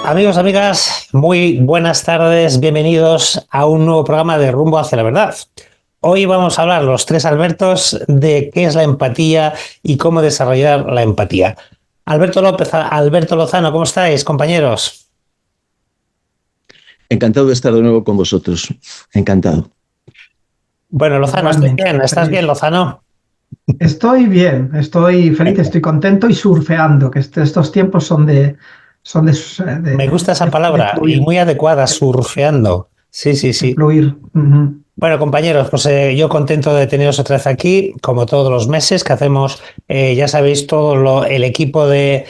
Amigos, amigas, muy buenas tardes, bienvenidos a un nuevo programa de Rumbo hacia la Verdad. Hoy vamos a hablar los tres Albertos de qué es la empatía y cómo desarrollar la empatía. Alberto López, Alberto Lozano, ¿cómo estáis, compañeros? Encantado de estar de nuevo con vosotros, encantado. Bueno, Lozano, ¿estás bien, Lozano? Estoy bien, estoy feliz, estoy contento y surfeando, que estos tiempos son de Me gusta esa palabra y muy adecuada, surfeando. Sí. Fluir. Bueno, compañeros, pues yo contento de teneros otra vez aquí, como todos los meses que hacemos, ya sabéis, todo el equipo de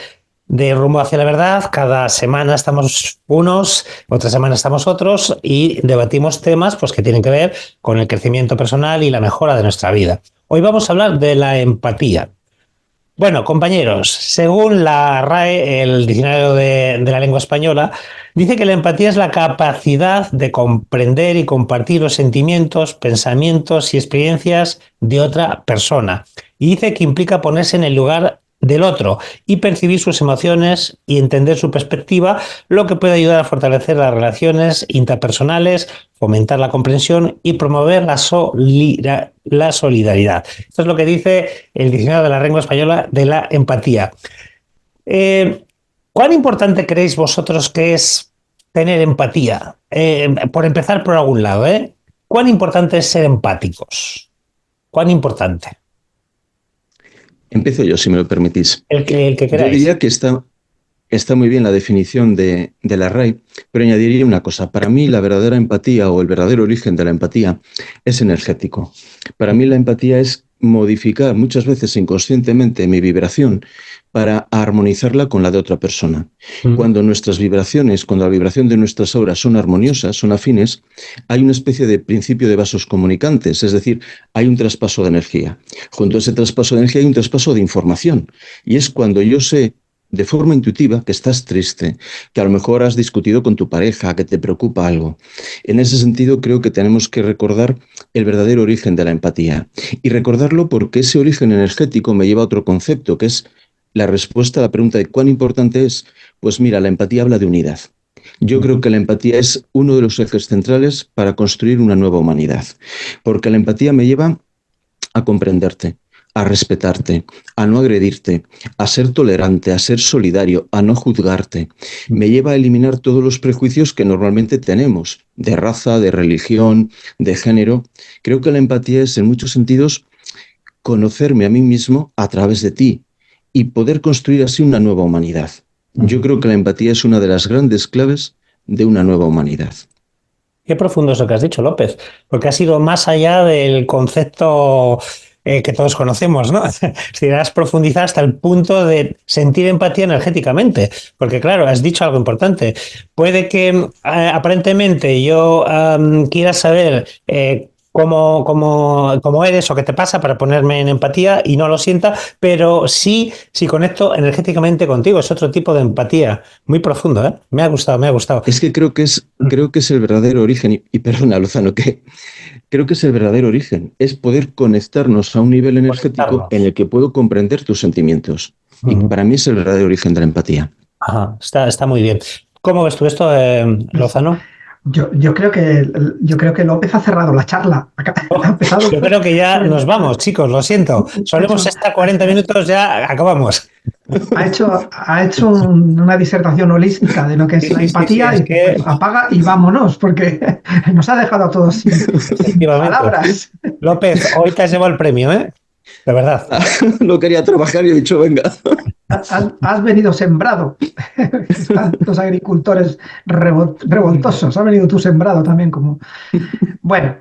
Rumbo hacia la Verdad. Cada semana estamos unos, otra semana estamos otros y debatimos temas pues, que tienen que ver con el crecimiento personal y la mejora de nuestra vida. Hoy vamos a hablar de la empatía. Bueno, compañeros, según la RAE, el Diccionario de la Lengua Española, dice que la empatía es la capacidad de comprender y compartir los sentimientos, pensamientos y experiencias de otra persona. Y dice que implica ponerse en el lugar del otro y percibir sus emociones y entender su perspectiva, lo que puede ayudar a fortalecer las relaciones interpersonales, fomentar la comprensión y promover la solidaridad. Esto es lo que dice el Diccionario de la Lengua Española de la empatía. ¿Cuán importante creéis vosotros que es tener empatía? Por empezar por algún lado, ¿cuán importante es ser empáticos? ¿Cuán importante? Empiezo yo, si me lo permitís. El que queráis. Yo diría que está muy bien la definición de la RAE, pero añadiría una cosa. Para mí, la verdadera empatía o el verdadero origen de la empatía es energético. Para mí, la empatía es modificar muchas veces inconscientemente mi vibración para armonizarla con la de otra persona. Cuando nuestras vibraciones, cuando la vibración de nuestras auras son armoniosas, son afines, hay una especie de principio de vasos comunicantes, es decir, hay un traspaso de energía. Junto a ese traspaso de energía hay un traspaso de información. Y es cuando yo sé de forma intuitiva que estás triste, que a lo mejor has discutido con tu pareja, que te preocupa algo. En ese sentido, creo que tenemos que recordar el verdadero origen de la empatía. Y recordarlo porque ese origen energético me lleva a otro concepto, que es la respuesta a la pregunta de cuán importante es. Pues mira, la empatía habla de unidad. Yo creo que la empatía es uno de los ejes centrales para construir una nueva humanidad, porque la empatía me lleva a comprenderte, a respetarte, a no agredirte, a ser tolerante, a ser solidario, a no juzgarte. Me lleva a eliminar todos los prejuicios que normalmente tenemos, de raza, de religión, de género. Creo que la empatía es, en muchos sentidos, conocerme a mí mismo a través de ti y poder construir así una nueva humanidad. Yo creo que la empatía es una de las grandes claves de una nueva humanidad. Qué profundo eso que has dicho, López, porque ha sido más allá del concepto que todos conocemos, ¿no? Si has profundizado hasta el punto de sentir empatía energéticamente, porque claro, has dicho algo importante. Puede que aparentemente yo quiera saber cómo eres o qué te pasa para ponerme en empatía y no lo sienta, pero sí conecto energéticamente contigo. Es otro tipo de empatía muy profundo, ¿eh? Me ha gustado. Es que creo que es el verdadero origen, y perdona, Lozano, que creo que es el verdadero origen, es poder conectarnos a un nivel energético en el que puedo comprender tus sentimientos. Y para mí es el verdadero origen de la empatía. Ajá, está muy bien. ¿Cómo ves tú esto, Lozano? Yo creo que López ha cerrado la charla. Yo creo que ya nos vamos, chicos, lo siento. Solemos estar 40 minutos, ya acabamos. Ha hecho una disertación holística de lo que es la empatía, es y que... apaga y vámonos, porque nos ha dejado a todos sin palabras. López, hoy te has llevado el premio, ¿eh? De verdad. No quería trabajar y he dicho, venga. Has venido sembrado. Los agricultores revoltosos. Has venido tú sembrado también. Bueno,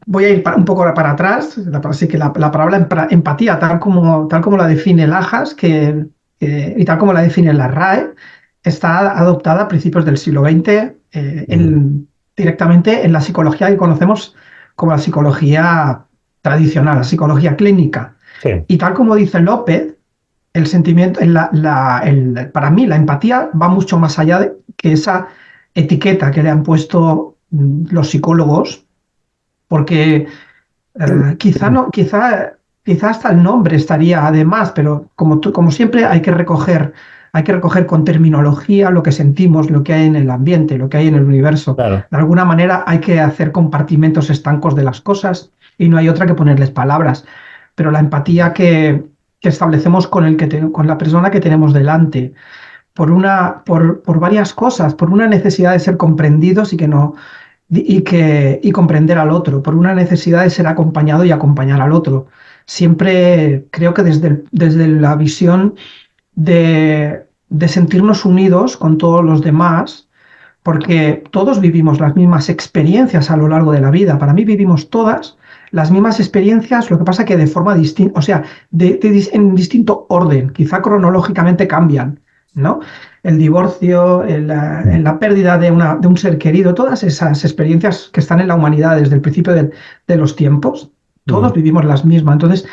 voy a ir un poco para atrás, así que la palabra empatía, tal como la define Lajas y tal como la define la RAE, está adoptada a principios del siglo XX directamente en la psicología que conocemos como la psicología tradicional, la psicología clínica. Sí. Y tal como dice López, el sentimiento, para mí la empatía va mucho más allá de que esa etiqueta que le han puesto los psicólogos, porque quizá hasta el nombre estaría además, pero como siempre hay que recoger con terminología lo que sentimos, lo que hay en el ambiente, lo que hay en el universo. Claro. De alguna manera hay que hacer compartimentos estancos de las cosas y no hay otra que ponerles palabras. Pero la empatía que establecemos con la persona que tenemos delante, por varias cosas, por una necesidad de ser comprendidos y comprender al otro, por una necesidad de ser acompañado y acompañar al otro. Siempre creo que desde la visión de sentirnos unidos con todos los demás, porque todos vivimos las mismas experiencias a lo largo de la vida. Para mí vivimos todas las mismas experiencias, lo que pasa que de forma distinta, o sea, en distinto orden, quizá cronológicamente cambian, ¿no? El divorcio, la pérdida de un ser querido, todas esas experiencias que están en la humanidad desde el principio de los tiempos, todos vivimos las mismas. Entonces,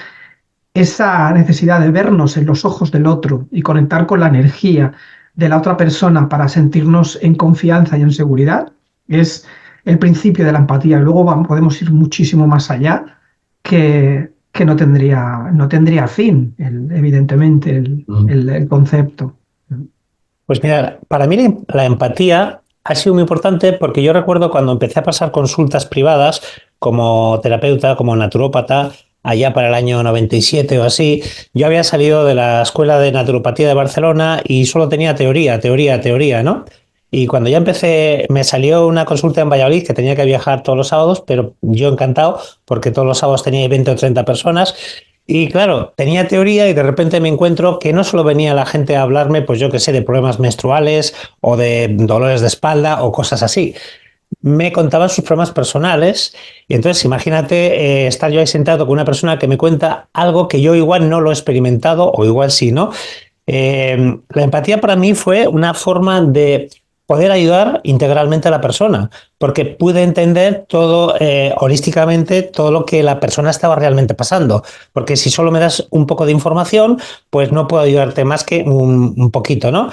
esa necesidad de vernos en los ojos del otro y conectar con la energía de la otra persona para sentirnos en confianza y en seguridad es el principio de la empatía. Luego podemos ir muchísimo más allá que no tendría fin, evidentemente, el concepto. Pues mira, para mí la empatía ha sido muy importante porque yo recuerdo cuando empecé a pasar consultas privadas como terapeuta, como naturópata, allá para el año 97 o así, yo había salido de la Escuela de Naturopatía de Barcelona y solo tenía teoría, ¿no? Y cuando ya empecé, me salió una consulta en Valladolid que tenía que viajar todos los sábados, pero yo encantado porque todos los sábados tenía 20 o 30 personas. Y claro, tenía teoría y de repente me encuentro que no solo venía la gente a hablarme, pues yo qué sé, de problemas menstruales o de dolores de espalda o cosas así. Me contaban sus problemas personales y entonces imagínate estar yo ahí sentado con una persona que me cuenta algo que yo igual no lo he experimentado o igual sí, ¿no? La empatía para mí fue una forma de poder ayudar integralmente a la persona, porque pude entender todo holísticamente, todo lo que la persona estaba realmente pasando, porque si solo me das un poco de información, pues no puedo ayudarte más que un poquito, ¿no?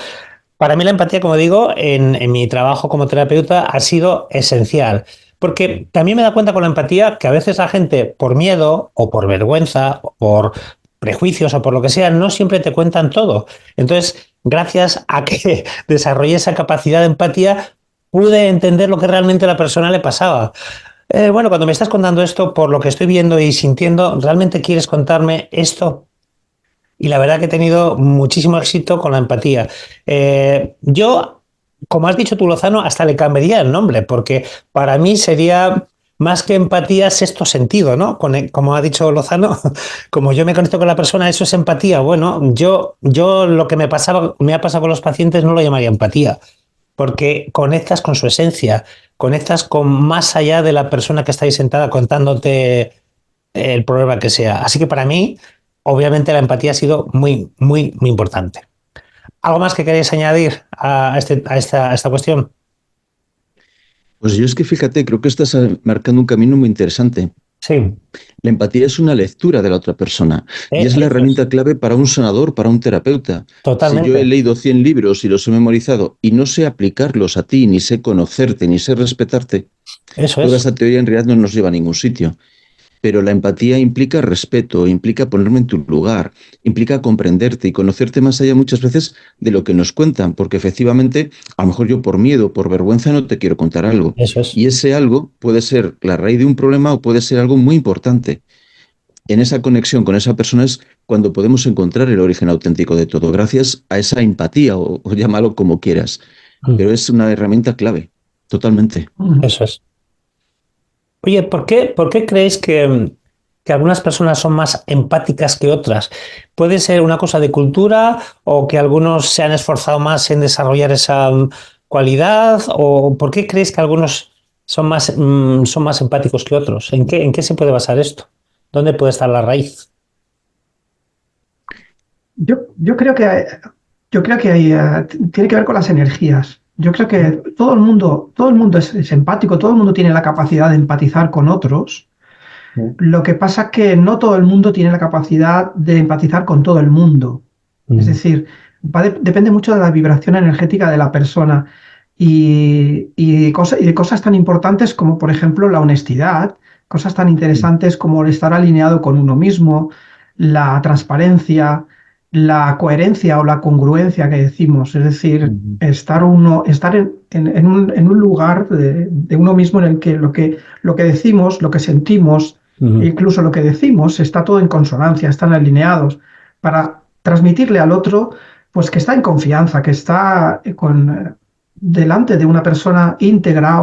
Para mí la empatía, como digo, en mi trabajo como terapeuta ha sido esencial, porque también me da cuenta con la empatía que a veces la gente, por miedo o por vergüenza o por prejuicios o por lo que sea, no siempre te cuentan todo. Entonces, gracias a que desarrollé esa capacidad de empatía, pude entender lo que realmente a la persona le pasaba. Bueno, cuando me estás contando esto, por lo que estoy viendo y sintiendo, ¿realmente quieres contarme esto? Y la verdad que he tenido muchísimo éxito con la empatía. Yo, como has dicho tú, Lozano, hasta le cambiaría el nombre, porque para mí sería más que empatía, sexto sentido, ¿no? Como ha dicho Lozano, como yo me conecto con la persona, eso es empatía. Bueno, yo lo que me ha pasado con los pacientes no lo llamaría empatía, porque conectas con su esencia, conectas con más allá de la persona que está ahí sentada contándote el problema que sea. Así que para mí, obviamente, la empatía ha sido muy, muy, muy importante. ¿Algo más que queréis añadir a esta cuestión? Pues yo es que fíjate, creo que estás marcando un camino muy interesante. Sí. La empatía es una lectura de la otra persona y es la Eso es. herramienta clave para un sanador, para un terapeuta. Si yo he Totalmente. leído 100 libros y los he memorizado y no sé aplicarlos a ti, ni sé conocerte, ni sé respetarte, Eso toda es. esa teoría en realidad no nos lleva a ningún sitio. Pero la empatía implica respeto, implica ponerme en tu lugar, implica comprenderte y conocerte más allá muchas veces de lo que nos cuentan, porque efectivamente, a lo mejor yo por miedo, por vergüenza no te quiero contar algo. Eso es. Y ese algo puede ser la raíz de un problema o puede ser algo muy importante. En esa conexión con esa persona es cuando podemos encontrar el origen auténtico de todo, gracias a esa empatía o llámalo como quieras. Pero es una herramienta clave, totalmente. Eso es. Oye, ¿por qué creéis que algunas personas son más empáticas que otras? ¿Puede ser una cosa de cultura o que algunos se han esforzado más en desarrollar esa cualidad? ¿O por qué creéis que algunos son más empáticos que otros. En qué se puede basar esto? ¿Dónde puede estar la raíz? Yo creo que tiene que ver con las energías. Yo creo que todo el mundo es empático, todo el mundo tiene la capacidad de empatizar con otros. Lo que pasa es que no todo el mundo tiene la capacidad de empatizar con todo el mundo. Es decir, depende mucho de la vibración energética de la persona y de cosas tan importantes como, por ejemplo, la honestidad, cosas tan interesantes como el estar alineado con uno mismo, la transparencia, la coherencia o la congruencia que decimos. Es decir, estar en un lugar de uno mismo en el que lo que decimos, lo que sentimos, e incluso lo que decimos está todo en consonancia, están alineados para transmitirle al otro pues que está en confianza, que está delante de una persona íntegra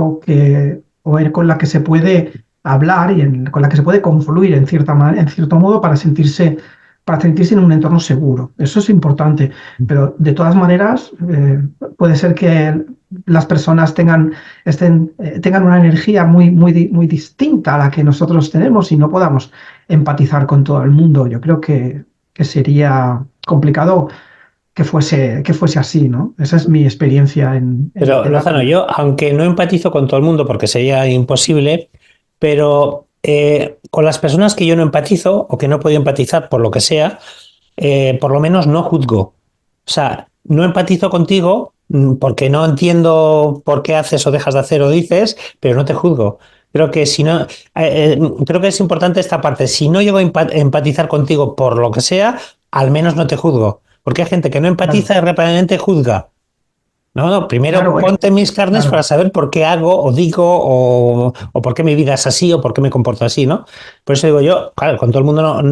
con la que se puede hablar y con la que se puede confluir en cierto modo para sentirse en un entorno seguro. Eso es importante, pero de todas maneras puede ser que las personas tengan una energía muy distinta a la que nosotros tenemos y no podamos empatizar con todo el mundo. Yo creo que sería complicado que fuese así, ¿no? Esa es mi experiencia Pero, Lozano, yo, aunque no empatizo con todo el mundo porque sería imposible, pero con las personas que yo no empatizo o que no puedo empatizar por lo que sea, por lo menos no juzgo. O sea, no empatizo contigo porque no entiendo por qué haces o dejas de hacer o dices, pero no te juzgo. Creo que si no, creo que es importante esta parte. Si no llego a empatizar contigo por lo que sea, al menos no te juzgo. Porque hay gente que no empatiza y rápidamente juzga. No, primero Claro, ponte en mis carnes claro. para saber por qué hago o digo o por qué mi vida es así o por qué me comporto así, ¿no? Por eso digo yo, claro, con todo el mundo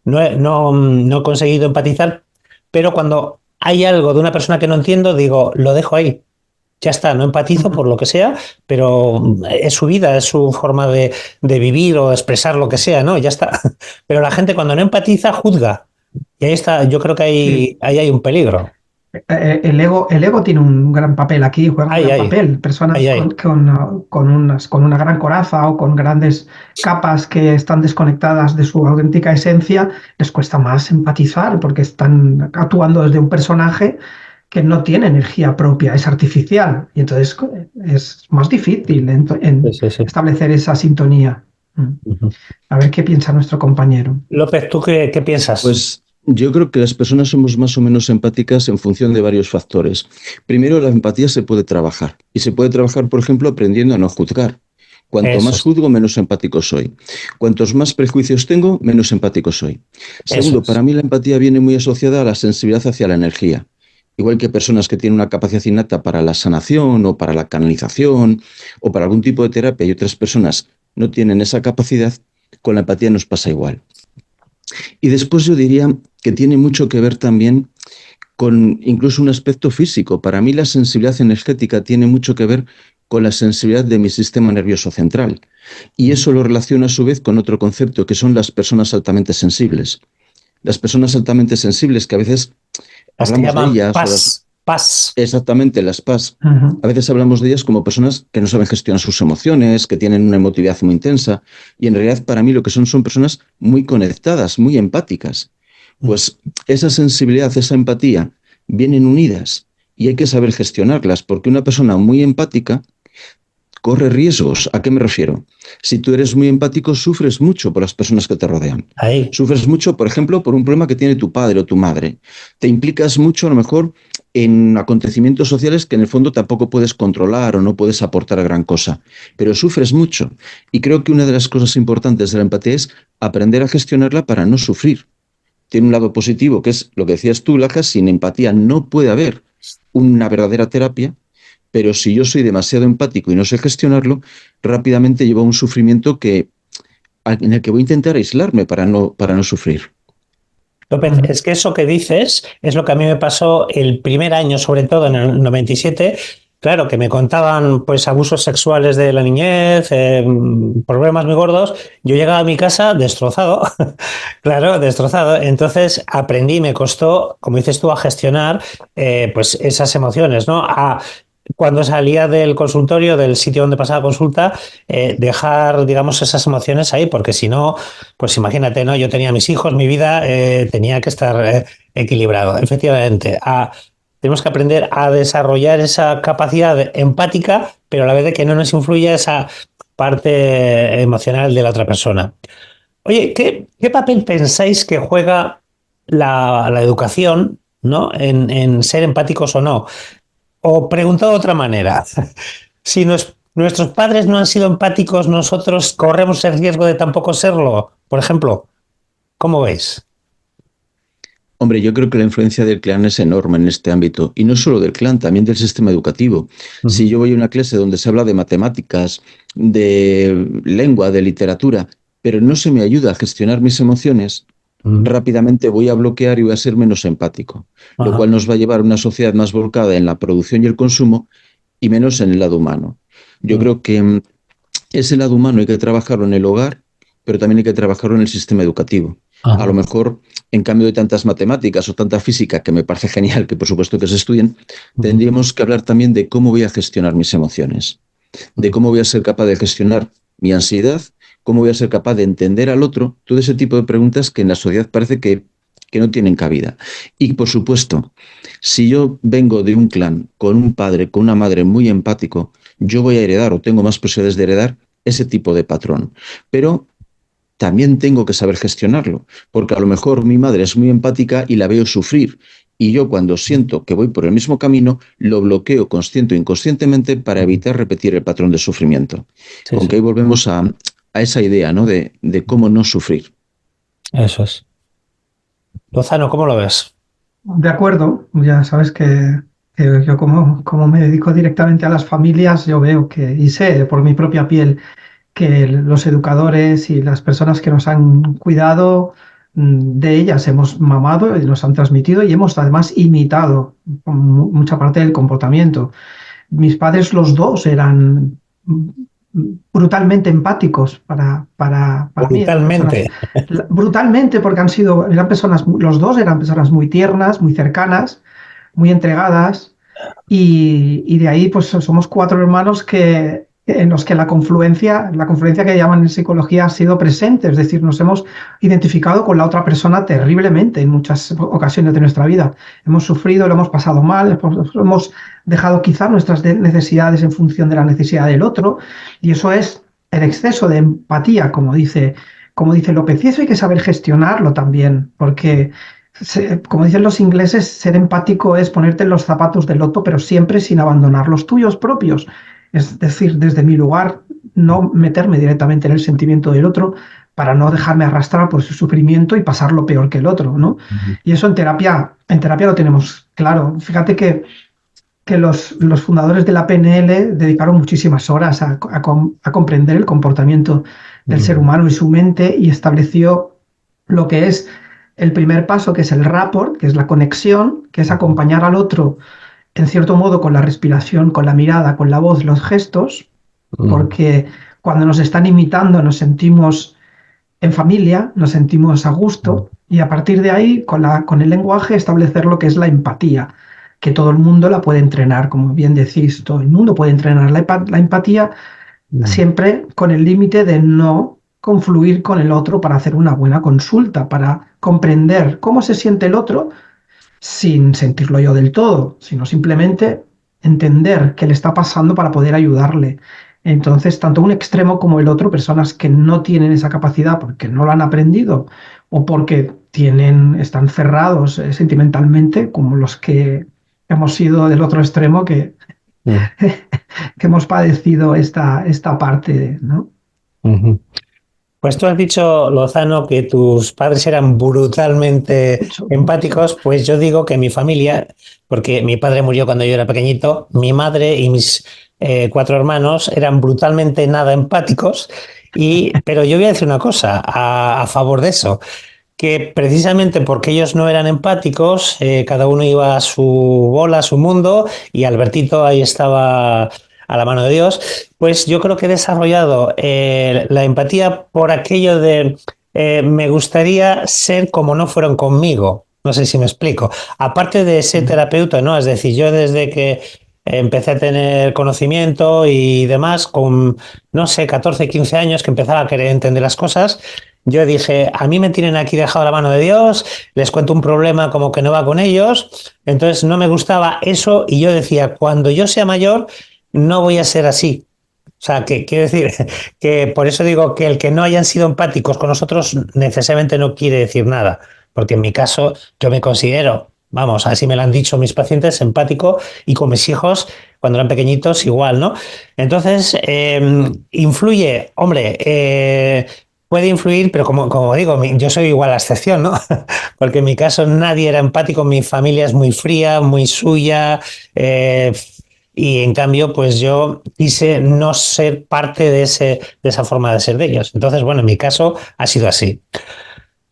no he conseguido empatizar, pero cuando hay algo de una persona que no entiendo, digo, lo dejo ahí. Ya está, no empatizo por lo que sea, pero es su vida, es su forma de vivir o expresar lo que sea, ¿no? Ya está. Pero la gente cuando no empatiza, juzga. Y ahí está, yo creo que Sí. ahí hay un peligro. El ego tiene un gran papel aquí, juega un Ahí gran hay, papel. Personas ahí hay. con una gran coraza o con grandes capas que están desconectadas de su auténtica esencia, les cuesta más empatizar porque están actuando desde un personaje que no tiene energía propia, es artificial. Y entonces es más difícil Sí, sí, sí. establecer esa sintonía. Ujú. A ver qué piensa nuestro compañero. López, ¿tú qué piensas? Pues yo creo que las personas somos más o menos empáticas en función de varios factores. Primero, la empatía se puede trabajar y se puede trabajar, por ejemplo, aprendiendo a no juzgar. Cuanto Eso más es, juzgo, menos empático soy. Cuantos más prejuicios tengo, menos empático soy. eso Segundo, es. para mí la empatía viene muy asociada a la sensibilidad hacia la energía. Igual que personas que tienen una capacidad innata para la sanación o para la canalización o para algún tipo de terapia y otras personas no tienen esa capacidad, con la empatía nos pasa igual. Y después yo diría que tiene mucho que ver también con incluso un aspecto físico. Para mí la sensibilidad energética tiene mucho que ver con la sensibilidad de mi sistema nervioso central. Y eso lo relaciona a su vez con otro concepto, que son las personas altamente sensibles. Las personas altamente sensibles, que a veces Las que hablamos de llaman ellas, paz. exactamente las PAS, Ujú. a veces hablamos de ellas como personas que no saben gestionar sus emociones, que tienen una emotividad muy intensa, y en realidad para mí lo que son personas muy conectadas, muy empáticas. Pues esa sensibilidad, esa empatía vienen unidas y hay que saber gestionarlas, porque una persona muy empática corre riesgos. ¿A qué me refiero? Si tú eres muy empático, sufres mucho por las personas que te rodean. Ahí. Sufres mucho, por ejemplo, por un problema que tiene tu padre o tu madre. Te implicas mucho, a lo mejor, en acontecimientos sociales que en el fondo tampoco puedes controlar o no puedes aportar gran cosa, pero sufres mucho. Y creo que una de las cosas importantes de la empatía es aprender a gestionarla para no sufrir. Tiene un lado positivo, que es lo que decías tú, Lajas, sin empatía no puede haber una verdadera terapia, pero si yo soy demasiado empático y no sé gestionarlo, rápidamente llevo a un sufrimiento en el que voy a intentar aislarme para no sufrir. López, Ujú. es que eso que dices es lo que a mí me pasó el primer año, sobre todo en el 97. Claro, que me contaban pues abusos sexuales de la niñez, problemas muy gordos. Yo llegaba a mi casa destrozado, claro, destrozado. Entonces aprendí, me costó, como dices tú, a gestionar pues esas emociones, ¿no? cuando salía del consultorio, del sitio donde pasaba consulta, dejar, digamos, esas emociones ahí, porque si no, pues imagínate, ¿no? Yo tenía mis hijos, mi vida tenía que estar equilibrado. Efectivamente, tenemos que aprender a desarrollar esa capacidad empática, pero a la vez de que no nos influya esa parte emocional de la otra persona. Oye, ¿qué papel pensáis que juega la educación, ¿no? En ser empáticos o no? O preguntado de otra manera, si nuestros padres no han sido empáticos, nosotros corremos el riesgo de tampoco serlo. Por ejemplo, ¿cómo veis? Hombre, yo creo que la influencia del clan es enorme en este ámbito, y no solo del clan, también del sistema educativo. Si yo voy a una clase donde se habla de matemáticas, de lengua, de literatura, pero no se me ayuda a gestionar mis emociones, rápidamente voy a bloquear y voy a ser menos empático, lo Ajá. cual nos va a llevar a una sociedad más volcada en la producción y el consumo y menos en el lado humano. Yo creo que ese lado humano hay que trabajarlo en el hogar, pero también hay que trabajarlo en el sistema educativo. A lo Ajá. mejor, en cambio de tantas matemáticas o tanta física, que me parece genial, que por supuesto que se estudien, tendríamos que hablar también de cómo voy a gestionar mis emociones, de cómo voy a ser capaz de gestionar mi ansiedad, cómo voy a ser capaz de entender al otro, todo ese tipo de preguntas que en la sociedad parece que no tienen cabida. Y por supuesto, si yo vengo de un clan con un padre, con una madre muy empático, yo voy a heredar o tengo más posibilidades de heredar ese tipo de patrón. Pero también tengo que saber gestionarlo, porque a lo mejor mi madre es muy empática y la veo sufrir. Y yo cuando siento que voy por el mismo camino, lo bloqueo consciente o inconscientemente para evitar repetir el patrón de sufrimiento. Sí, Con que sí, ahí volvemos a esa idea, ¿no? De cómo no sufrir. eso es. Lozano, ¿cómo lo ves? De acuerdo, ya sabes que yo como me dedico directamente a las familias, yo veo que, y sé por mi propia piel, que los educadores y las personas que nos han cuidado, de ellas hemos mamado y nos han transmitido y hemos además imitado mucha parte del comportamiento. Mis padres los dos eran brutalmente empáticos para mí, eran personas Brutalmente. brutalmente porque eran personas, los dos eran personas muy tiernas, muy cercanas, muy entregadas y de ahí pues somos cuatro hermanos en los que la confluencia que llaman en psicología ha sido presente, es decir, nos hemos identificado con la otra persona terriblemente en muchas ocasiones de nuestra vida. Hemos sufrido, lo hemos pasado mal, hemos dejado quizá nuestras necesidades en función de la necesidad del otro, y eso es el exceso de empatía, como dice López, y eso hay que saber gestionarlo también, porque como dicen los ingleses, ser empático es ponerte en los zapatos del otro, pero siempre sin abandonar los tuyos propios. Es decir, desde mi lugar, no meterme directamente en el sentimiento del otro para no dejarme arrastrar por su sufrimiento y pasarlo peor que el otro, ¿no? Y eso en terapia lo tenemos claro. Fíjate que los fundadores de la PNL dedicaron muchísimas horas a comprender el comportamiento del ser humano y su mente y estableció lo que es el primer paso, que es el rapport, que es la conexión, que es acompañar al otro, en cierto modo, con la respiración, con la mirada, con la voz, los gestos, porque cuando nos están imitando nos sentimos en familia, nos sentimos a gusto y a partir de ahí, con el lenguaje, establecer lo que es la empatía, que todo el mundo la puede entrenar, como bien decís, todo el mundo puede entrenar la empatía, siempre con el límite de no confluir con el otro para hacer una buena consulta, para comprender cómo se siente el otro sin sentirlo yo del todo, sino simplemente entender qué le está pasando para poder ayudarle. Entonces, tanto un extremo como el otro, personas que no tienen esa capacidad porque no lo han aprendido o porque están cerrados sentimentalmente, como los que hemos sido del otro extremo que hemos padecido esta parte, ¿no? Pues tú has dicho, Lozano, que tus padres eran brutalmente Mucho, mucho. empáticos, pues yo digo que mi familia, porque mi padre murió cuando yo era pequeñito, mi madre y mis cuatro hermanos eran brutalmente nada empáticos, pero yo voy a decir una cosa a favor de eso, que precisamente porque ellos no eran empáticos, cada uno iba a su bola, a su mundo, y Albertito ahí estaba a la mano de Dios, pues yo creo que he desarrollado la empatía por aquello de me gustaría ser como no fueron conmigo. No sé si me explico. Aparte de ser terapeuta, ¿no? Es decir, yo desde que empecé a tener conocimiento y demás con, no sé, 14, 15 años que empezaba a querer entender las cosas. Yo dije, a mí me tienen aquí dejado la mano de Dios, les cuento un problema como que no va con ellos, entonces no me gustaba eso y yo decía, cuando yo sea mayor, no voy a ser así. O sea, que quiero decir que por eso digo que el que no hayan sido empáticos con nosotros necesariamente no quiere decir nada, porque en mi caso yo me considero, vamos, así me lo han dicho mis pacientes, empático y con mis hijos cuando eran pequeñitos igual, ¿no? Entonces, influye, hombre, puede influir, pero como digo, yo soy igual a la excepción, ¿no? Porque en mi caso nadie era empático, mi familia es muy fría, muy suya, y en cambio, pues yo quise no ser parte de esa forma de ser de ellos. Entonces, bueno, en mi caso ha sido así.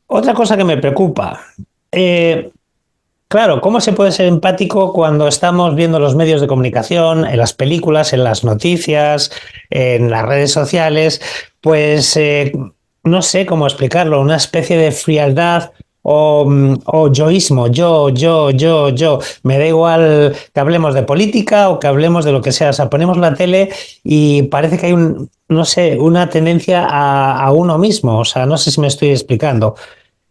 Otra cosa que me preocupa, eh, claro, ¿cómo se puede ser empático cuando estamos viendo los medios de comunicación, en las películas, en las noticias, en las redes sociales? Pues no sé cómo explicarlo, una especie de frialdad o yoísmo, yo. Me da igual que hablemos de política o que hablemos de lo que sea. O sea, ponemos la tele y parece que hay no sé, una tendencia a uno mismo. O sea, no sé si me estoy explicando.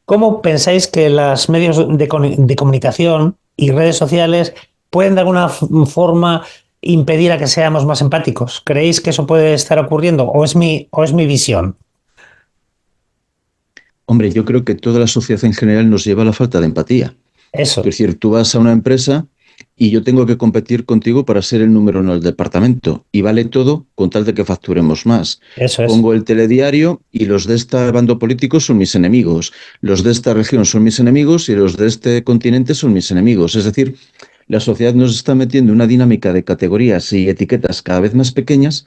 ¿Cómo pensáis que los medios de comunicación y redes sociales pueden de alguna forma impedir a que seamos más empáticos? ¿Creéis que eso puede estar ocurriendo o es mi visión? Hombre, yo creo que toda la sociedad en general nos lleva a la falta de empatía. Es Eso, decir, tú vas a una empresa y yo tengo que competir contigo para ser el número uno del departamento. Y vale todo con tal de que facturemos más. eso es. Pongo el telediario y los de este bando político son mis enemigos. Los de esta región son mis enemigos y los de este continente son mis enemigos. Es decir, la sociedad nos está metiendo en una dinámica de categorías y etiquetas cada vez más pequeñas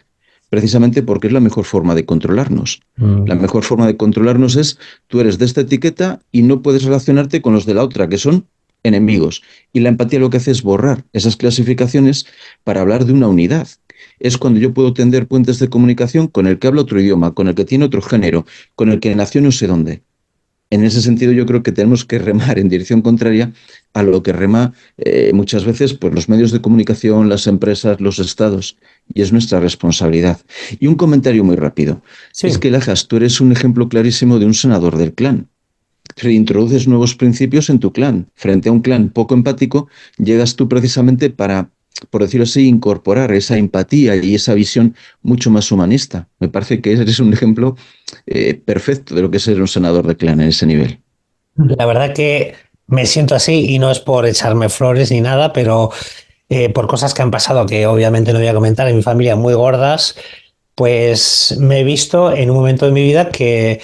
precisamente porque es la mejor forma de controlarnos. La Mm. mejor forma de controlarnos es tú eres de esta etiqueta y no puedes relacionarte con los de la otra, que son enemigos. Y la empatía lo que hace es borrar esas clasificaciones para hablar de una unidad. Es cuando yo puedo tender puentes de comunicación con el que habla otro idioma, con el que tiene otro género, con el que nació no sé dónde. En ese sentido, yo creo que tenemos que remar en dirección contraria a lo que rema muchas veces pues, los medios de comunicación, las empresas, los estados, y es nuestra responsabilidad. Y un comentario muy rápido. Es Sí. que, Lajas, tú eres un ejemplo clarísimo de un senador del clan. Introduces nuevos principios en tu clan. Frente a un clan poco empático, llegas tú precisamente para, por decirlo así, incorporar esa empatía y esa visión mucho más humanista. Me parece que eres un ejemplo perfecto de lo que es ser un senador de clan en ese nivel. La verdad que me siento así y no es por echarme flores ni nada, pero por cosas que han pasado que obviamente no voy a comentar en mi familia muy gordas, pues me he visto en un momento de mi vida que,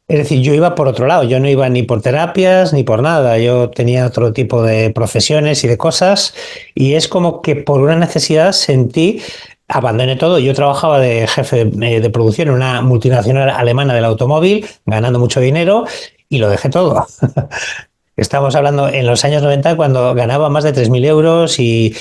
es decir, yo iba por otro lado, yo no iba ni por terapias ni por nada, yo tenía otro tipo de profesiones y de cosas y es como que por una necesidad sentí, abandoné todo, yo trabajaba de jefe de producción en una multinacional alemana del automóvil, ganando mucho dinero y lo dejé todo. Estamos hablando en los años 90 cuando ganaba más de 3.000 euros y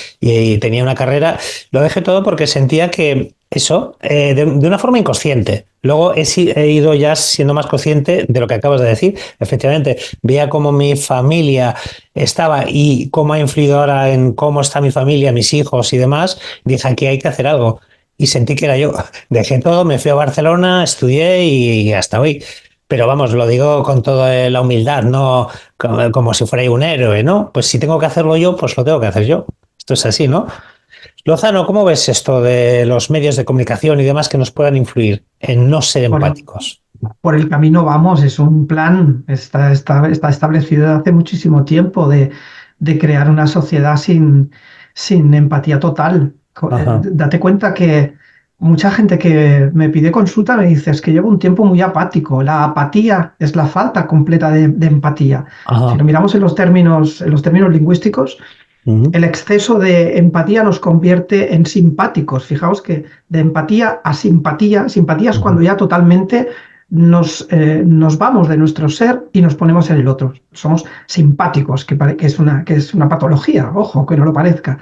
tenía una carrera. Lo dejé todo porque sentía que eso, de una forma inconsciente. Luego he ido ya siendo más consciente de lo que acabas de decir. Efectivamente, veía cómo mi familia estaba y cómo ha influido ahora en cómo está mi familia, mis hijos y demás. Dije, aquí hay que hacer algo. Y sentí que era yo. Dejé todo, me fui a Barcelona, estudié y hasta hoy. Pero vamos, lo digo con toda la humildad, no como si fuera un héroe, ¿no? Pues si tengo que hacerlo yo, pues lo tengo que hacer yo. Esto es así, ¿no? Lozano, ¿cómo ves esto de los medios de comunicación y demás que nos puedan influir en no ser Por, empáticos? por el camino vamos, es un plan, está establecido desde hace muchísimo tiempo de crear una sociedad sin empatía total. Ajá, Date cuenta que mucha gente que me pide consulta me dice, es que llevo un tiempo muy apático. La apatía es la falta completa de empatía. Si lo ajá. miramos en los términos lingüísticos, Ujú, el exceso de empatía nos convierte en simpáticos. Fijaos que de empatía a simpatía, simpatía es ujú, cuando ya totalmente nos vamos de nuestro ser y nos ponemos en el otro. Somos simpáticos, que es una patología, ojo, que no lo parezca.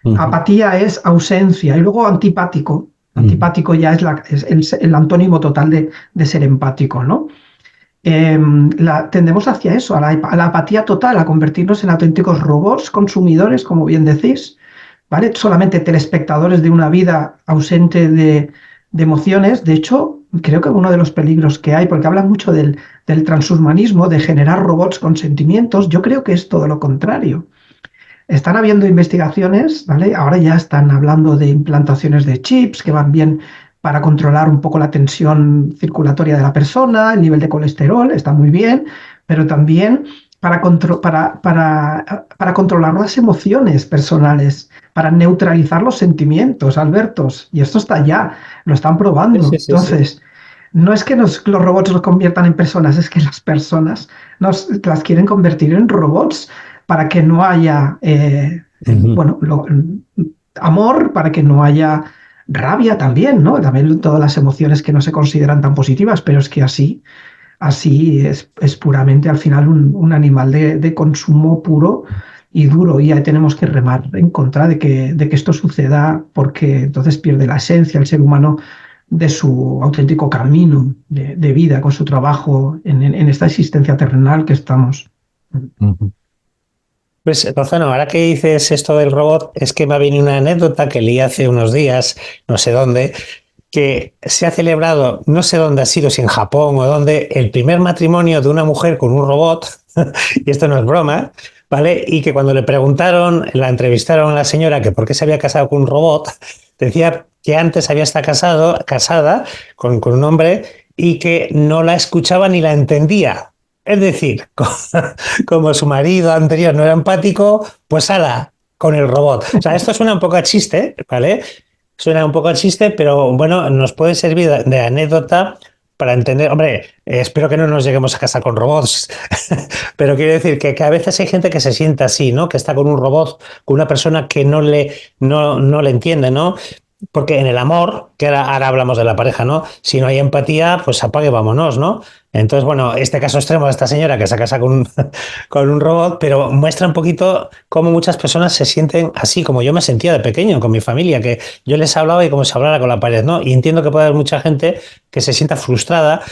ujú, Apatía es ausencia y luego antipático. ujú. Antipático ya es el antónimo total de ser empático, ¿no? eh, tendemos hacia eso, a la apatía total, a convertirnos en auténticos robots consumidores, como bien decís, ¿vale? Solamente telespectadores de una vida ausente de emociones. De hecho, creo que uno de los peligros que hay, porque hablan mucho del transhumanismo, de generar robots con sentimientos, yo creo que es todo lo contrario. Están habiendo investigaciones, ¿vale? Ahora ya están hablando de implantaciones de chips que van bien para controlar un poco la tensión circulatoria de la persona, el nivel de colesterol, está muy bien, pero también para controlar las emociones personales, para neutralizar los sentimientos, Albertos. Y esto está ya, lo están probando. Sí, sí, sí. Entonces, no es que los robots nos conviertan en personas, es que las personas las quieren convertir en robots para que no haya, Ujú. bueno, amor, para que no haya rabia también, ¿no? También todas las emociones que no se consideran tan positivas, pero es que así es puramente al final un animal de consumo puro y duro, y ahí tenemos que remar en contra de que esto suceda, porque entonces pierde la esencia el ser humano de su auténtico camino de vida, con su trabajo en esta existencia terrenal que estamos. Ujú. Pues, Lozano, ahora que dices esto del robot, es que me ha venido una anécdota que leí hace unos días, no sé dónde, que se ha celebrado, no sé dónde ha sido, si en Japón o dónde, el primer matrimonio de una mujer con un robot, y esto no es broma, ¿vale? Y que cuando le preguntaron, la entrevistaron a la señora que por qué se había casado con un robot, decía que antes había estado casada con un hombre y que no la escuchaba ni la entendía. Es decir, como su marido anterior no era empático, pues ala, con el robot. O sea, esto suena un poco a chiste, ¿vale? Suena un poco a chiste, pero bueno, nos puede servir de anécdota para entender. Hombre, espero que no nos lleguemos a casar con robots, pero quiero decir que a veces hay gente que se siente así, ¿no? Que está con un robot, con una persona que no le entiende, ¿no? Porque en el amor, que ahora hablamos de la pareja, ¿no? Si no hay empatía, pues apague, vámonos, ¿no? Entonces, bueno, este caso extremo de esta señora que se casa con un robot, pero muestra un poquito cómo muchas personas se sienten así, como yo me sentía de pequeño con mi familia, que yo les hablaba y como si hablara con la pared, ¿no? Y entiendo que puede haber mucha gente que se sienta frustrada,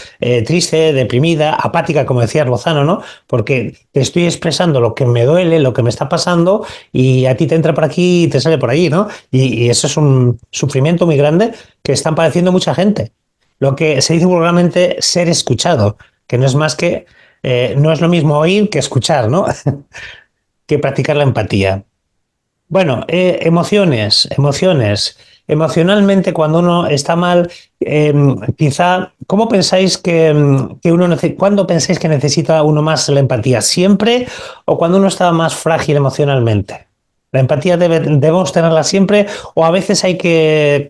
triste, deprimida, apática, como decía Lozano, ¿no? Porque te estoy expresando lo que me duele, lo que me está pasando, y a ti te entra por aquí y te sale por allí, ¿no? Y eso es un sufrimiento muy grande que están padeciendo mucha gente. Lo que se dice vulgarmente ser escuchado, que no es más que, no es lo mismo oír que escuchar, ¿no? Que practicar la empatía. Bueno, emociones. Emocionalmente, cuando uno está mal, quizá, ¿cómo pensáis que cuándo pensáis que necesita uno más la empatía? ¿Siempre o cuando uno está más frágil emocionalmente? ¿La empatía debemos tenerla siempre o a veces hay que...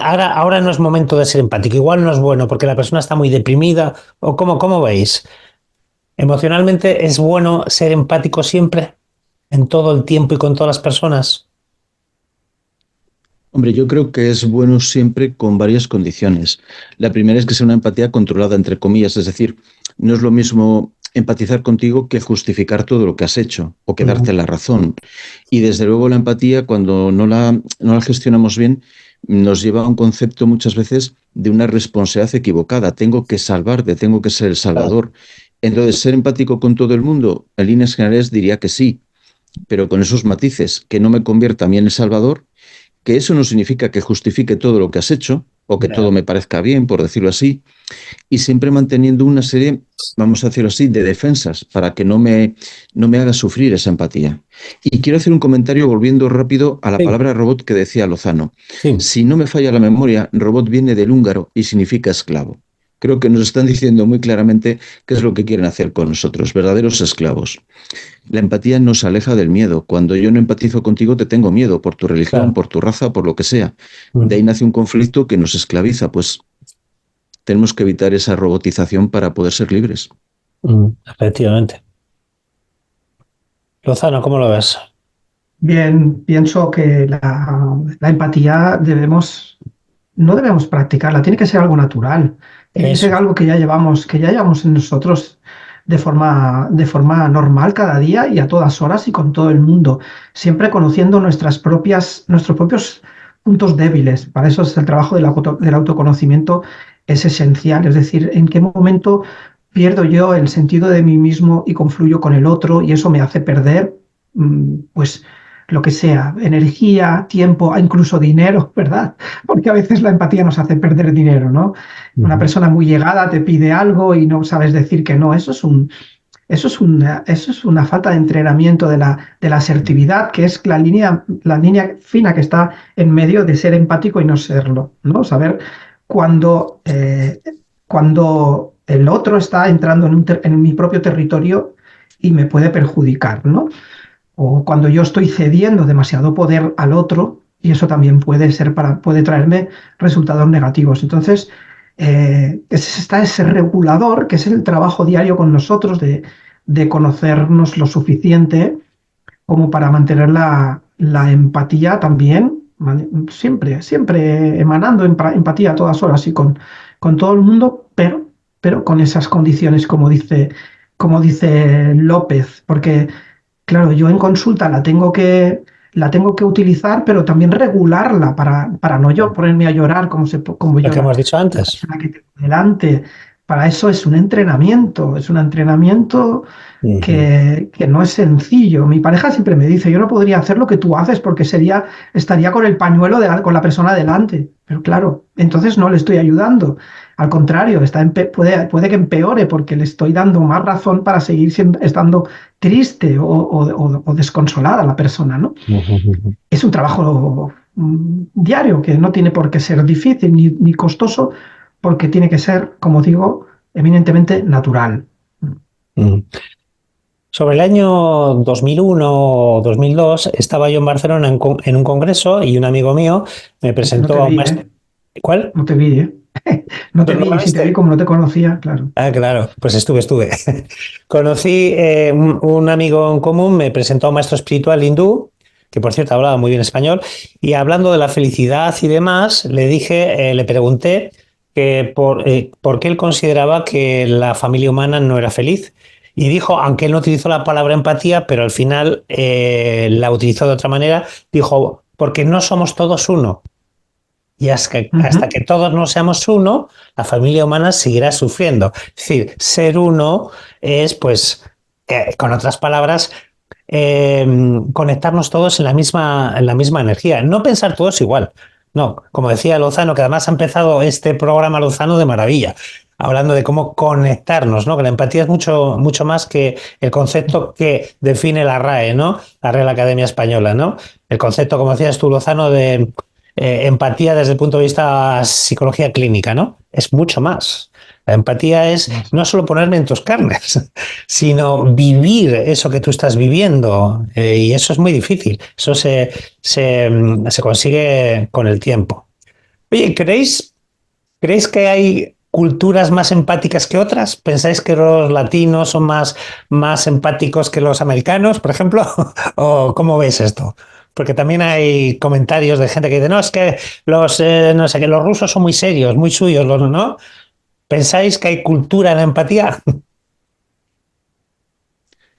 ahora no es momento de ser empático, igual no es bueno porque la persona está muy deprimida o cómo veis? ¿Emocionalmente es bueno ser empático siempre? En todo el tiempo y con todas las personas. Hombre, yo creo que es bueno siempre con varias condiciones. La primera es que sea una empatía controlada, entre comillas, es decir, no es lo mismo empatizar contigo que justificar todo lo que has hecho o que darte la razón. Y desde luego la empatía, cuando no la gestionamos bien, nos lleva a un concepto muchas veces de una responsabilidad equivocada. Tengo que salvarte, tengo que ser el salvador. Entonces, ser empático con todo el mundo, en líneas generales diría que sí, pero con esos matices, que no me convierta a mí en el salvador, que eso no significa que justifique todo lo que has hecho o que todo me parezca bien, por decirlo así, y siempre manteniendo una serie, vamos a decirlo así, de defensas para que no me haga sufrir esa empatía. Y quiero hacer un comentario volviendo rápido a la Sí, palabra robot que decía Lozano. sí. Si no me falla la memoria, robot viene del húngaro y significa esclavo. Creo que nos están diciendo muy claramente qué es lo que quieren hacer con nosotros, verdaderos esclavos. La empatía nos aleja del miedo. Cuando yo no empatizo contigo, te tengo miedo por tu religión, Claro. por tu raza, por lo que sea. De ahí nace un conflicto que nos esclaviza. Pues tenemos que evitar esa robotización para poder ser libres. Efectivamente. Lozano, ¿cómo lo ves? Bien, pienso que la empatía no debemos practicarla, tiene que ser algo natural, tiene que ser Eso. algo que ya llevamos en nosotros de forma normal cada día y a todas horas y con todo el mundo, siempre conociendo nuestros propios puntos débiles. Para eso es el trabajo del autoconocimiento, es esencial, es decir, en qué momento pierdo yo el sentido de mí mismo y confluyo con el otro y eso me hace perder, pues lo que sea, energía, tiempo, incluso dinero, ¿verdad? Porque a veces la empatía nos hace perder dinero, ¿no? Una persona muy llegada te pide algo y no sabes decir que no. Eso es una falta de entrenamiento de la asertividad, que es la línea fina que está en medio de ser empático y no serlo, ¿no? Saber cuando el otro está entrando en mi propio territorio y me puede perjudicar, ¿no? O cuando yo estoy cediendo demasiado poder al otro, y eso también puede traerme resultados negativos. Entonces, está ese regulador, que es el trabajo diario con nosotros de conocernos lo suficiente como para mantener la empatía también, siempre emanando empatía a todas horas y con todo el mundo, pero con esas condiciones, como dice López, porque claro, yo en consulta la tengo que utilizar, pero también regularla para no yo ponerme a llorar como Lo que llora hemos dicho la antes. persona que tengo delante. Para eso es un entrenamiento que no es sencillo. Mi pareja siempre me dice, yo no podría hacer lo que tú haces porque estaría con el pañuelo con la persona delante. Pero claro, entonces no le estoy ayudando. Al contrario, puede que empeore porque le estoy dando más razón para seguir estando triste o desconsolada la persona, ¿no? Es un trabajo diario que no tiene por qué ser difícil ni costoso, porque tiene que ser, como digo, eminentemente natural. Sobre el año 2001 o 2002 estaba yo en Barcelona en un congreso y un amigo mío me No presentó te a un vi, maestro. ¿eh? ¿Cuál? No te vi, ¿eh? No te ¿No vi, lo y si te vi viste? como no te conocía, claro. Ah, claro, pues estuve. Conocí un amigo en común, me presentó a un maestro espiritual hindú, que por cierto hablaba muy bien español, y hablando de la felicidad y demás, le pregunté que por qué él consideraba que la familia humana no era feliz. Y dijo, aunque él no utilizó la palabra empatía, pero al final la utilizó de otra manera, dijo, porque no somos todos uno. Y hasta que todos no seamos uno, la familia humana seguirá sufriendo. Es decir, ser uno es, pues, con otras palabras, eh, conectarnos todos en la misma energía. No pensar todos igual. No, como decía Lozano, que además ha empezado este programa Lozano de maravilla, hablando de cómo conectarnos, ¿no? Que la empatía es mucho, mucho más que el concepto que define la RAE, ¿no? La Real Academia Española, ¿no? El concepto, como decías tú, Lozano, de empatía desde el punto de vista psicología clínica, ¿no? Es mucho más. La empatía es no solo ponerme en tus carnes, sino vivir eso que tú estás viviendo. Y eso es muy difícil. Eso se consigue con el tiempo. Oye, ¿creéis que hay culturas más empáticas que otras? ¿Pensáis que los latinos son más empáticos que los americanos, por ejemplo? ¿O cómo ves esto? Porque también hay comentarios de gente que dice, no, es que no sé, que los rusos son muy serios, muy suyos, ¿no? ¿Pensáis que hay cultura en la empatía?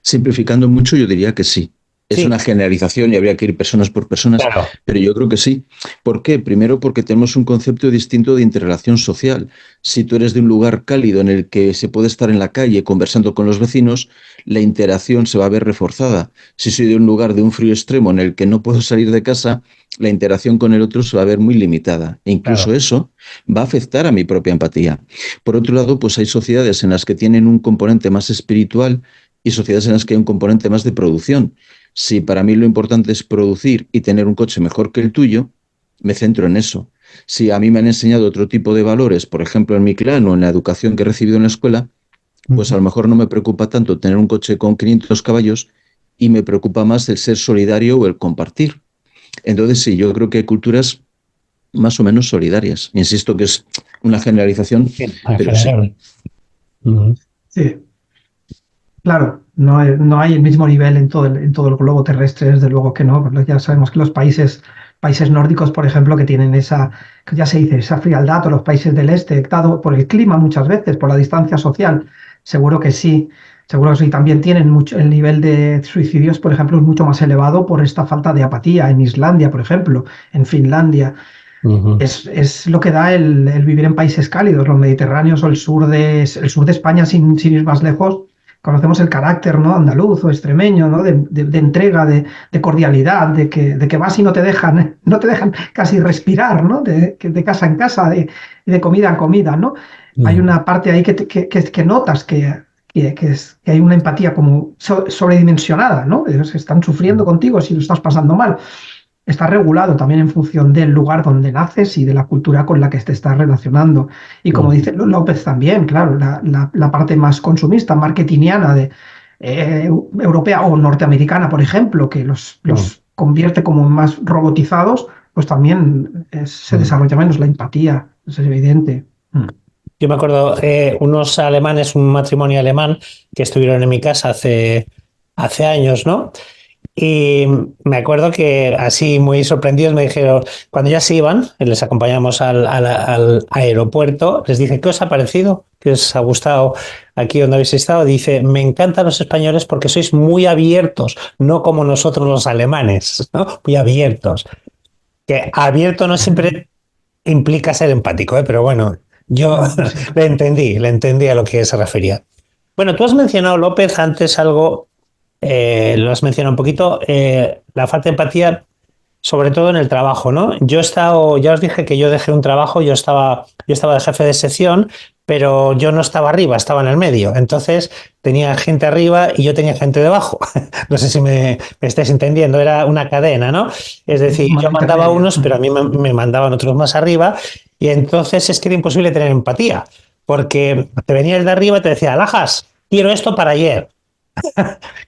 Simplificando mucho, yo diría que sí. Es Sí, una generalización y habría que ir personas por personas, claro. pero yo creo que sí. ¿Por qué? Primero porque tenemos un concepto distinto de interrelación social. Si tú eres de un lugar cálido en el que se puede estar en la calle conversando con los vecinos, la interacción se va a ver reforzada. Si soy de un lugar de un frío extremo en el que no puedo salir de casa, la interacción con el otro se va a ver muy limitada. E incluso Claro. eso va a afectar a mi propia empatía. Por otro lado, pues hay sociedades en las que tienen un componente más espiritual y sociedades en las que hay un componente más de producción. Si para mí lo importante es producir y tener un coche mejor que el tuyo, me centro en eso. Si a mí me han enseñado otro tipo de valores, por ejemplo en mi clan o en la educación que he recibido en la escuela, pues a lo mejor no me preocupa tanto tener un coche con 500 caballos y me preocupa más el ser solidario o el compartir. Entonces sí, yo creo que hay culturas más o menos solidarias. Insisto que es una generalización, Bien, en pero sí. general. Ujú. Sí, claro, no hay el mismo nivel en todo el globo terrestre, desde luego que no. Porque ya sabemos que los países nórdicos, por ejemplo, que tienen que ya se dice, esa frialdad, o los países del este, dado por el clima muchas veces, por la distancia social, seguro que sí. Seguro que sí. También tienen el nivel de suicidios, por ejemplo, es mucho más elevado por esta falta de apatía. En Islandia, por ejemplo, en Finlandia. Ujú. Es lo que da el vivir en países cálidos, los mediterráneos o el sur de España, sin ir más lejos. conocemos el carácter, ¿no? Andaluz o extremeño, ¿no? De entrega, de cordialidad, de que vas y no te dejan casi respirar, ¿no? De casa en casa, de comida en comida, ¿no? Hay una parte ahí que notas que hay una empatía como sobredimensionada, ¿no? Ellos están sufriendo contigo si lo estás pasando mal. Está regulado también en función del lugar donde naces y de la cultura con la que te estás relacionando. Y como dice López también, claro, la parte más consumista, marketingiana, europea o norteamericana, por ejemplo, que los convierte como más robotizados, pues también se desarrolla menos la empatía, eso es evidente. Yo me acuerdo unos alemanes, un matrimonio alemán que estuvieron en mi casa hace años, ¿no? Y me acuerdo que así muy sorprendidos me dijeron, cuando ya se iban, les acompañamos al aeropuerto, les dije, ¿qué os ha parecido? ¿Qué os ha gustado aquí donde habéis estado? Dice, me encantan los españoles porque sois muy abiertos, no como nosotros los alemanes, ¿no? Muy abiertos. Que abierto no siempre implica ser empático, ¿eh? Pero bueno, yo le entendí a lo que se refería. Bueno, tú has mencionado, López, antes algo, lo has mencionado un poquito, la falta de empatía, sobre todo en el trabajo, ¿no? Yo he estado, ya os dije que yo dejé un trabajo, yo estaba de jefe de sección, pero yo no estaba arriba, estaba en el medio. Entonces tenía gente arriba y yo tenía gente debajo. No sé si me estáis entendiendo, era una cadena, ¿no? Es decir, yo mandaba a unos, pero a mí me mandaban otros más arriba, y entonces es que era imposible tener empatía, porque te venía el de arriba y te decía, Lajas, quiero esto para ayer.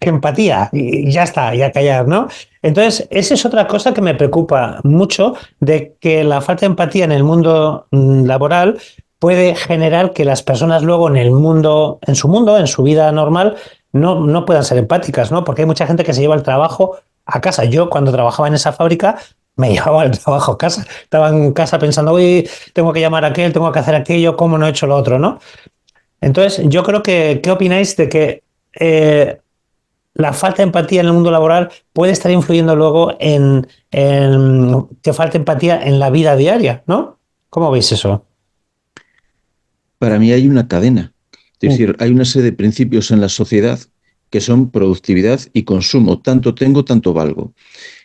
Qué empatía, y ya está, ya callar, ¿no? Entonces, esa es otra cosa que me preocupa mucho, de que la falta de empatía en el mundo laboral puede generar que las personas luego en su vida normal, no puedan ser empáticas, ¿no? Porque hay mucha gente que se lleva el trabajo a casa. Yo, cuando trabajaba en esa fábrica, me llevaba el trabajo a casa. Estaba en casa pensando, uy, tengo que llamar a aquel, tengo que hacer aquello, ¿cómo no he hecho lo otro, no? Entonces, yo creo que, ¿qué opináis de que la falta de empatía en el mundo laboral puede estar influyendo luego en que falta empatía en la vida diaria, ¿no? ¿Cómo veis eso? Para mí hay una cadena. Es decir, hay una serie de principios en la sociedad que son productividad y consumo. Tanto tengo, tanto valgo.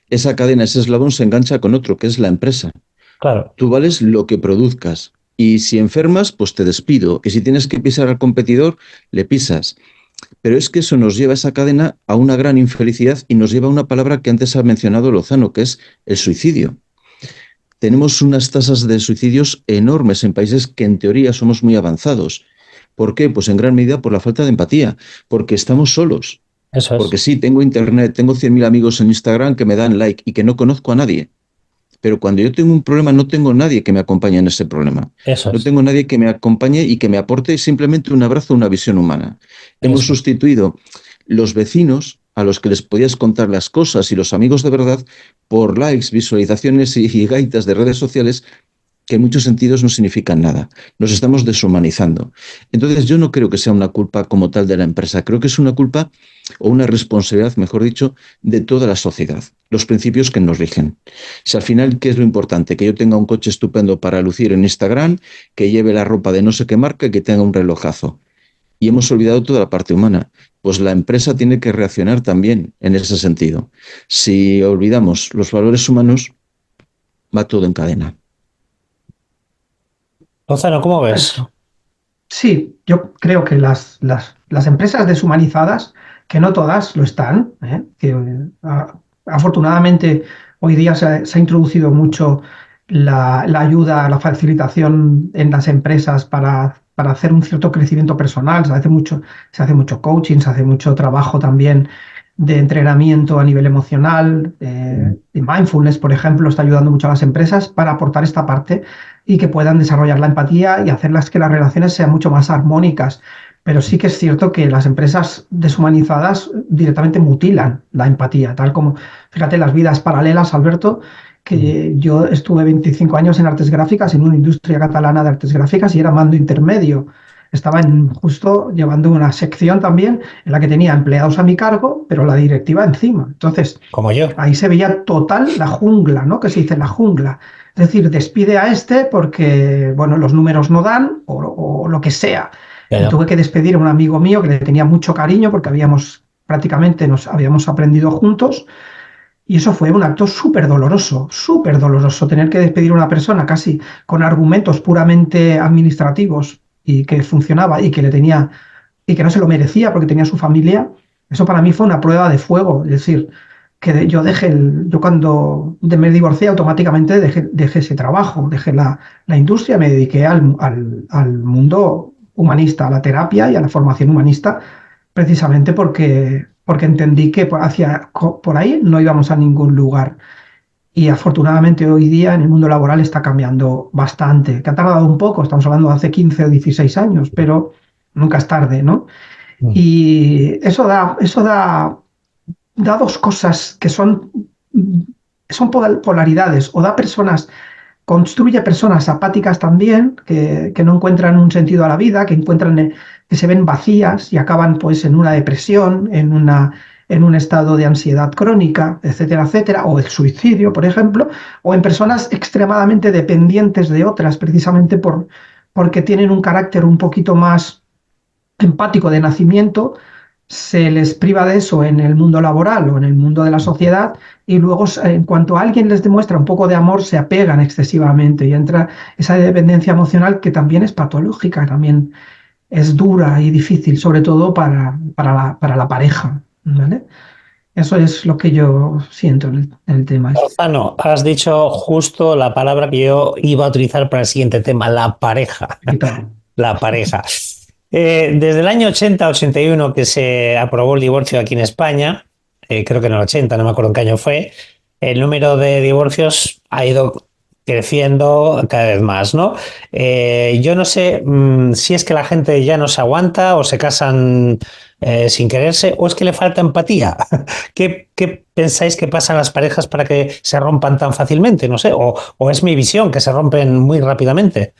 Esa cadena, ese eslabón se engancha con otro, que es la empresa. Claro. Tú vales lo que produzcas. Y si enfermas, pues te despido. Y si tienes que pisar al competidor, le pisas. Pero es que eso nos lleva, esa cadena, a una gran infelicidad y nos lleva a una palabra que antes ha mencionado Lozano, que es el suicidio. Tenemos unas tasas de suicidios enormes en países que en teoría somos muy avanzados. ¿Por qué? Pues en gran medida por la falta de empatía, porque estamos solos. Eso es. Porque sí, tengo internet, tengo 100.000 amigos en Instagram que me dan like y que no conozco a nadie. Pero cuando yo tengo un problema, no tengo nadie que me acompañe en ese problema. Eso No es. tengo nadie que me acompañe y que me aporte simplemente un abrazo, una visión humana. Hemos sustituido los vecinos a los que les podías contar las cosas y los amigos de verdad por likes, visualizaciones y gaitas de redes sociales que en muchos sentidos no significan nada. Nos estamos deshumanizando. Entonces yo no creo que sea una culpa como tal de la empresa, creo que es una culpa o una responsabilidad, mejor dicho, de toda la sociedad, los principios que nos rigen. Si al final, ¿qué es lo importante? Que yo tenga un coche estupendo para lucir en Instagram, que lleve la ropa de no sé qué marca y que tenga un relojazo. Y hemos olvidado toda la parte humana. Pues la empresa tiene que reaccionar también en ese sentido. Si olvidamos los valores humanos, va todo en cadena. Lozano, ¿cómo ves? Sí, yo creo que las empresas deshumanizadas, que no todas lo están, que afortunadamente hoy día se ha introducido mucho la ayuda, la facilitación en las empresas para hacer un cierto crecimiento personal, se hace mucho coaching, se hace mucho trabajo también de entrenamiento a nivel emocional, de mindfulness, por ejemplo, está ayudando mucho a las empresas para aportar esta parte y que puedan desarrollar la empatía y hacerlas que las relaciones sean mucho más armónicas. Pero sí que es cierto que las empresas deshumanizadas directamente mutilan la empatía, tal como, fíjate, las vidas paralelas, Alberto, que yo estuve 25 años en artes gráficas, en una industria catalana de artes gráficas y era mando intermedio. Estaba justo llevando una sección también en la que tenía empleados a mi cargo, pero la directiva encima. Entonces, como yo, ahí se veía total la jungla, ¿no? Que se dice la jungla. Es decir, despide a este porque, bueno, los números no dan o lo que sea. Y Claro. tuve que despedir a un amigo mío que le tenía mucho cariño porque prácticamente nos habíamos aprendido juntos. Y eso fue un acto súper doloroso, tener que despedir a una persona casi con argumentos puramente administrativos y que funcionaba y que le tenía y que no se lo merecía porque tenía su familia. Eso para mí fue una prueba de fuego. Es decir, que yo cuando me divorcié automáticamente dejé ese trabajo, dejé la industria, me dediqué al mundo humanista, a la terapia y a la formación humanista, precisamente porque entendí que por ahí no íbamos a ningún lugar. Y afortunadamente hoy día en el mundo laboral está cambiando bastante, que ha tardado un poco, estamos hablando de hace 15 o 16 años, pero nunca es tarde, ¿no? Y da dos cosas que son polaridades, o construye personas apáticas también, que no encuentran un sentido a la vida, que se ven vacías y acaban pues en una depresión, en un estado de ansiedad crónica, etcétera, etcétera, o el suicidio, por ejemplo, o en personas extremadamente dependientes de otras, precisamente porque tienen un carácter un poquito más empático de nacimiento, se les priva de eso en el mundo laboral o en el mundo de la sociedad y luego en cuanto alguien les demuestra un poco de amor se apegan excesivamente y entra esa dependencia emocional que también es patológica, también es dura y difícil, sobre todo para la pareja, ¿vale? Eso es lo que yo siento en el tema. Lozano, has dicho justo la palabra que yo iba a utilizar para el siguiente tema, la pareja. La pareja. Desde el año 80-81 que se aprobó el divorcio aquí en España, creo que en el 80, no me acuerdo en qué año fue, el número de divorcios ha ido creciendo cada vez más, ¿no? Yo no sé si es que la gente ya no se aguanta o se casan sin quererse o es que le falta empatía. ¿Qué pensáis que pasa en las parejas para que se rompan tan fácilmente? No sé, o es mi visión que se rompen muy rápidamente.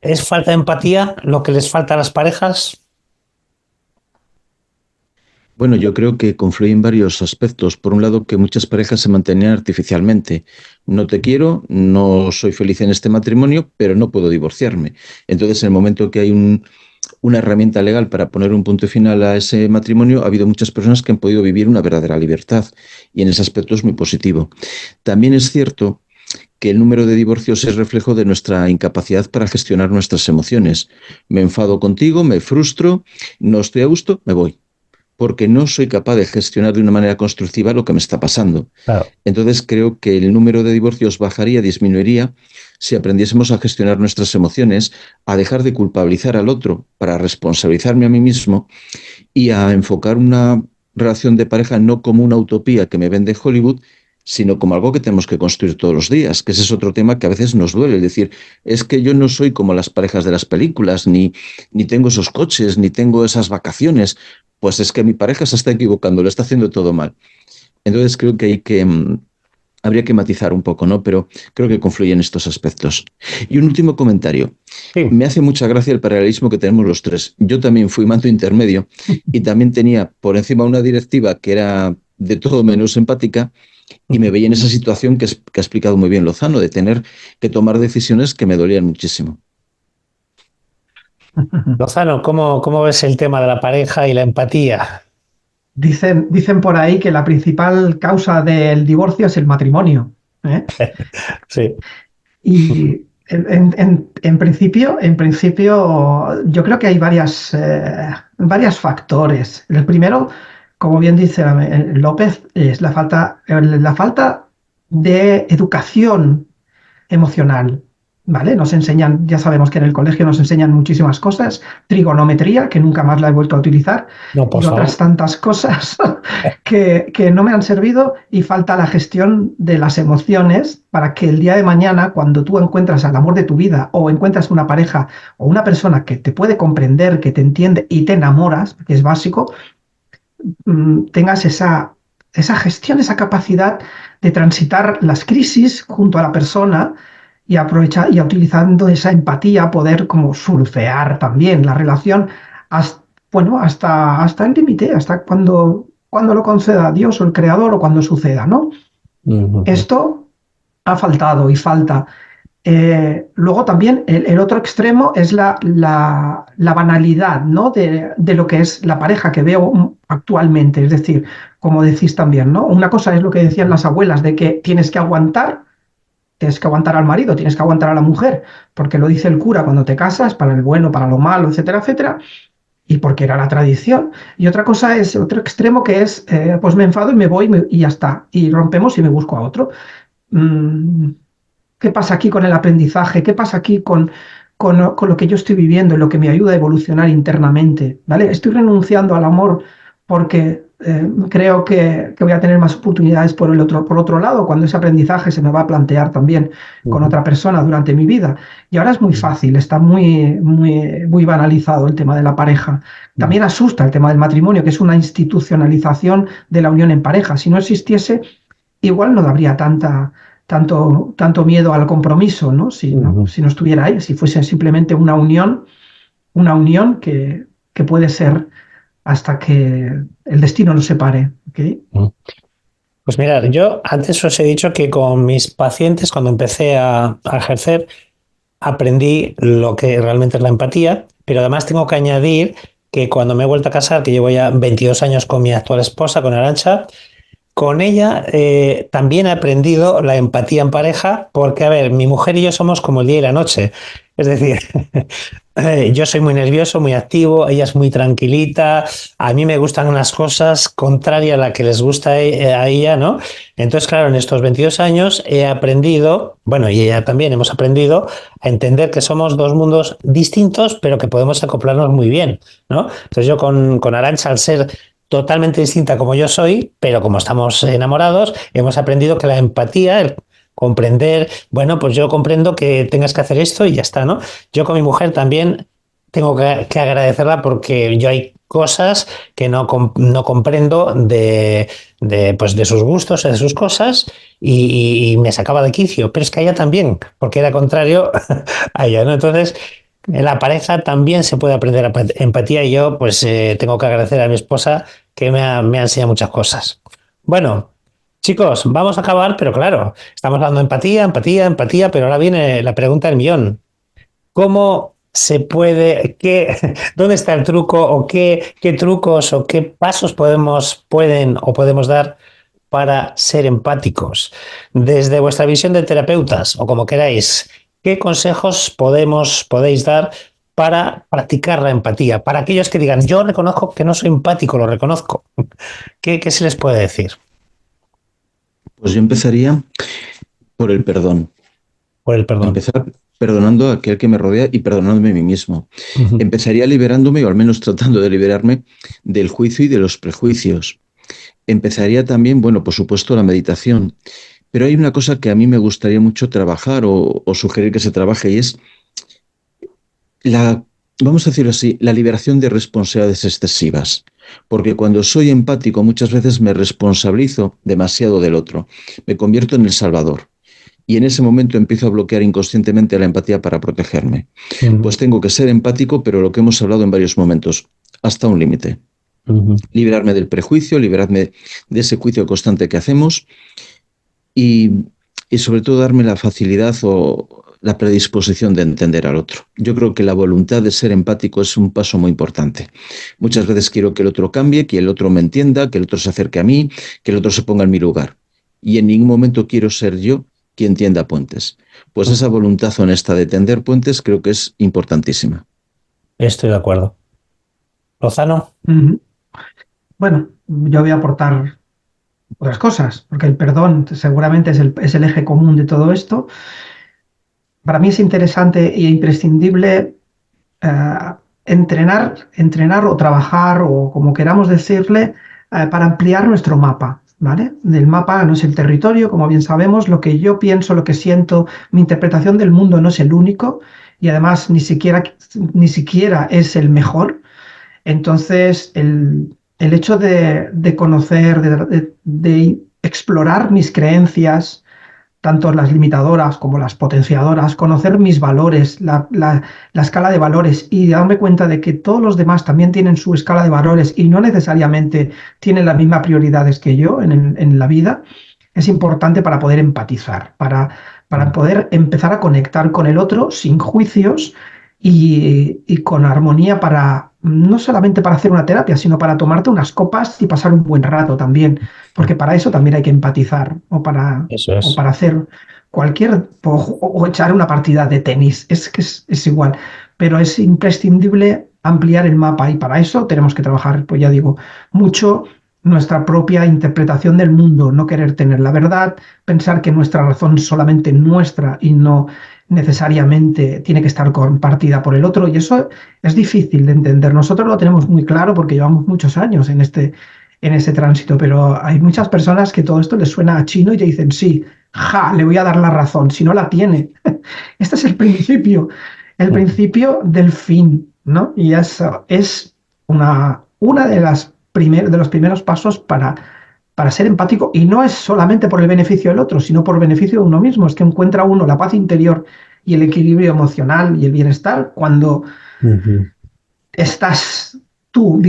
¿Es falta de empatía lo que les falta a las parejas? Bueno, yo creo que confluyen varios aspectos. Por un lado, que muchas parejas se mantenían artificialmente. No te quiero, no soy feliz en este matrimonio, pero no puedo divorciarme. Entonces, en el momento que hay una herramienta legal para poner un punto final a ese matrimonio, ha habido muchas personas que han podido vivir una verdadera libertad y en ese aspecto es muy positivo. También es cierto que el número de divorcios es reflejo de nuestra incapacidad para gestionar nuestras emociones. Me enfado contigo, me frustro, no estoy a gusto, me voy, porque no soy capaz de gestionar de una manera constructiva lo que me está pasando. Claro. Entonces creo que el número de divorcios bajaría, disminuiría, si aprendiésemos a gestionar nuestras emociones, a dejar de culpabilizar al otro para responsabilizarme a mí mismo y a enfocar una relación de pareja no como una utopía que me vende Hollywood, sino como algo que tenemos que construir todos los días, que ese es otro tema que a veces nos duele. Es decir, es que yo no soy como las parejas de las películas, ni tengo esos coches, ni tengo esas vacaciones. Pues es que mi pareja se está equivocando, lo está haciendo todo mal. Entonces creo que habría que matizar un poco, ¿no? Pero creo que confluyen estos aspectos. Y un último comentario. Sí. Me hace mucha gracia el paralelismo que tenemos los tres. Yo también fui mando intermedio y también tenía por encima una directiva que era de todo menos empática y me veía en esa situación que ha explicado muy bien Lozano, de tener que tomar decisiones que me dolían muchísimo. Lozano, ¿cómo ves el tema de la pareja y la empatía? Dicen por ahí que la principal causa del divorcio es el matrimonio, ¿eh? Sí. Y en principio, yo creo que hay varios factores. El primero, como bien dice López, es la falta de educación emocional, ¿vale? Nos enseñan, ya sabemos que en el colegio nos enseñan muchísimas cosas, trigonometría, que nunca más la he vuelto a utilizar, No, por y otras favor. tantas cosas que no me han servido, y falta la gestión de las emociones para que el día de mañana, cuando tú encuentras al amor de tu vida o encuentras una pareja o una persona que te puede comprender, que te entiende y te enamoras, que es básico, tengas esa gestión, esa capacidad de transitar las crisis junto a la persona y aprovechar y utilizando esa empatía poder como surfear también la relación hasta el límite, hasta cuando lo conceda Dios o el Creador o cuando suceda, ¿no? Uh-huh. Esto ha faltado y falta. Luego también el otro extremo es la banalidad, ¿no? de lo que es la pareja que veo actualmente. Es decir, como decís también, ¿no? Una cosa es lo que decían las abuelas, de que tienes que aguantar al marido, tienes que aguantar a la mujer, porque lo dice el cura cuando te casas, para el bueno, para lo malo, etcétera, etcétera, y porque era la tradición. Y otra cosa es otro extremo que es, pues me enfado y me voy y ya está, y rompemos y me busco a otro. Mm, ¿Qué pasa aquí con el aprendizaje? ¿Qué pasa aquí con lo que yo estoy viviendo, lo que me ayuda a evolucionar internamente? ¿Vale? Estoy renunciando al amor porque creo que voy a tener más oportunidades por otro lado, cuando ese aprendizaje se me va a plantear también con otra persona durante mi vida. Y ahora es muy fácil, está muy banalizado el tema de la pareja. También asusta el tema del matrimonio, que es una institucionalización de la unión en pareja. Si no existiese, igual no habría tanto miedo al compromiso, ¿no? Si no estuviera ahí, si fuese simplemente una unión que puede ser hasta que el destino nos separe. ¿Okay? Pues mirad, yo antes os he dicho que con mis pacientes, cuando empecé a ejercer, aprendí lo que realmente es la empatía, pero además tengo que añadir que cuando me he vuelto a casar, que llevo ya 22 años con mi actual esposa, con Arantxa, con ella también he aprendido la empatía en pareja, porque, a ver, mi mujer y yo somos como el día y la noche. Es decir, yo soy muy nervioso, muy activo, ella es muy tranquilita, a mí me gustan unas cosas contrarias a las que les gusta a ella, ¿no? Entonces, claro, en estos 22 años he aprendido, bueno, y ella también hemos aprendido a entender que somos dos mundos distintos, pero que podemos acoplarnos muy bien, ¿no? Entonces yo con Arantxa, al ser totalmente distinta como yo soy, pero como estamos enamorados, hemos aprendido que la empatía, el comprender, bueno, pues yo comprendo que tengas que hacer esto y ya está, ¿no? Yo con mi mujer también tengo que agradecerla porque yo hay cosas que no comprendo pues de sus gustos, de sus cosas y me sacaba de quicio, pero es que a ella también, porque era contrario a ella, ¿no? Entonces, en la pareja también se puede aprender empatía y yo pues tengo que agradecer a mi esposa que me ha enseñado muchas cosas. Bueno, chicos, vamos a acabar, pero claro, estamos hablando de empatía, pero ahora viene la pregunta del millón. ¿Cómo se puede, dónde está el truco o qué trucos o qué pasos podemos dar para ser empáticos? Desde vuestra visión de terapeutas o como queráis, ¿qué consejos podéis dar para practicar la empatía? Para aquellos que digan, yo reconozco que no soy empático, lo reconozco. ¿Qué se les puede decir? Pues yo empezaría por el perdón. Por el perdón. Empezar perdonando a aquel que me rodea y perdonándome a mí mismo. Empezaría liberándome, o al menos tratando de liberarme, del juicio y de los prejuicios. Empezaría también, bueno, por supuesto, la meditación. Pero hay una cosa que a mí me gustaría mucho trabajar o sugerir que se trabaje y es vamos a decirlo así, la liberación de responsabilidades excesivas. Porque cuando soy empático muchas veces me responsabilizo demasiado del otro. Me convierto en el salvador. Y en ese momento empiezo a bloquear inconscientemente la empatía para protegerme. Pues tengo que ser empático, pero lo que hemos hablado en varios momentos, hasta un límite. Liberarme del prejuicio, liberarme de ese juicio constante que hacemos y sobre todo darme la facilidad o la predisposición de entender al otro. Yo creo que la voluntad de ser empático es un paso muy importante. Muchas veces quiero que el otro cambie, que el otro me entienda, que el otro se acerque a mí, que el otro se ponga en mi lugar. Y en ningún momento quiero ser yo quien tienda puentes. Pues esa voluntad honesta de tender puentes creo que es importantísima. Estoy de acuerdo. ¿Lozano? Bueno, yo voy a aportar otras cosas, porque el perdón seguramente es el eje común de todo esto. Para mí es interesante e imprescindible entrenar o trabajar, o como queramos decirle, para ampliar nuestro mapa. ¿Vale? El mapa no es el territorio, como bien sabemos, lo que yo pienso, lo que siento, mi interpretación del mundo no es el único y además ni siquiera es el mejor. Entonces, el hecho de conocer, de explorar mis creencias, tanto las limitadoras como las potenciadoras, conocer mis valores, la escala de valores y darme cuenta de que todos los demás también tienen su escala de valores y no necesariamente tienen las mismas prioridades que yo en la vida, es importante para poder empatizar, para para poder empezar a conectar con el otro sin juicios y con armonía para, no solamente para hacer una terapia, sino para tomarte unas copas y pasar un buen rato también, porque para eso también hay que empatizar Eso o es. para hacer o echar una partida de tenis, es que es igual, pero es imprescindible ampliar el mapa y para eso tenemos que trabajar, pues ya digo, mucho nuestra propia interpretación del mundo, no querer tener la verdad, pensar que nuestra razón es solamente nuestra y no necesariamente tiene que estar compartida por el otro, y eso es difícil de entender. Nosotros lo tenemos muy claro porque llevamos muchos años en ese tránsito, pero hay muchas personas que todo esto les suena a chino y te dicen, sí, ja, le voy a dar la razón, si no la tiene. Este es el principio del fin, ¿no? Y eso es una de de los primeros pasos para ser empático, y no es solamente por el beneficio del otro, sino por el beneficio de uno mismo. Es que encuentra uno la paz interior y el equilibrio emocional y el bienestar cuando Ujú. estás tú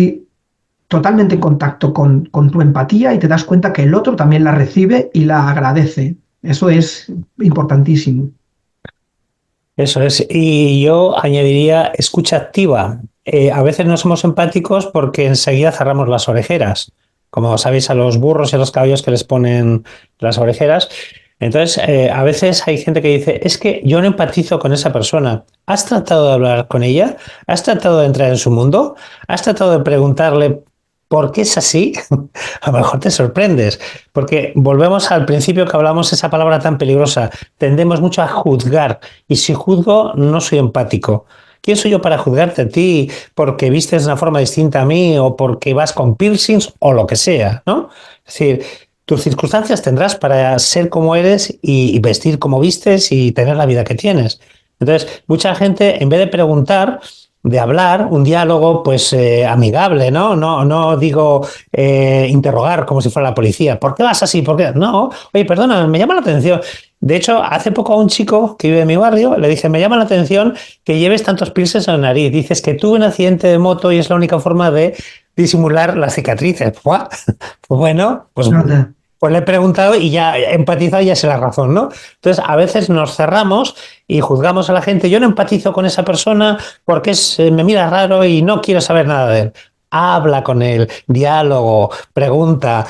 totalmente en contacto con tu empatía y te das cuenta que el otro también la recibe y la agradece. Eso es importantísimo. Eso es. Y yo añadiría escucha activa. A veces no somos empáticos porque enseguida cerramos las orejeras. Como sabéis, a los burros y a los caballos que les ponen las orejeras. Entonces, a veces hay gente que dice, es que yo no empatizo con esa persona. ¿Has tratado de hablar con ella? ¿Has tratado de entrar en su mundo? ¿Has tratado de preguntarle por qué es así? A lo mejor te sorprendes, porque volvemos al principio que hablamos esa palabra tan peligrosa. Tendemos mucho a juzgar, y si juzgo, no soy empático. ¿Quién soy yo para juzgarte a ti porque vistes de una forma distinta a mí o porque vas con piercings o lo que sea, ¿no? Es decir, tus circunstancias tendrás para ser como eres y vestir como vistes y tener la vida que tienes. Entonces, mucha gente, en vez de preguntar, de hablar, un diálogo pues amigable, ¿no? No digo interrogar como si fuera la policía. ¿Por qué vas así? ¿Por qué? No, oye, perdona, me llama la atención. De hecho, hace poco a un chico que vive en mi barrio le dije, me llama la atención que lleves tantos piercings en la nariz. Dices que tuve un accidente de moto y es la única forma de disimular las cicatrices. ¡Buah! Pues bueno, pues le he preguntado y ya he empatizado y ya sé la razón, ¿no? Entonces, a veces nos cerramos y juzgamos a la gente. Yo no empatizo con esa persona porque me mira raro y no quiero saber nada de él. Habla con él, diálogo, pregunta,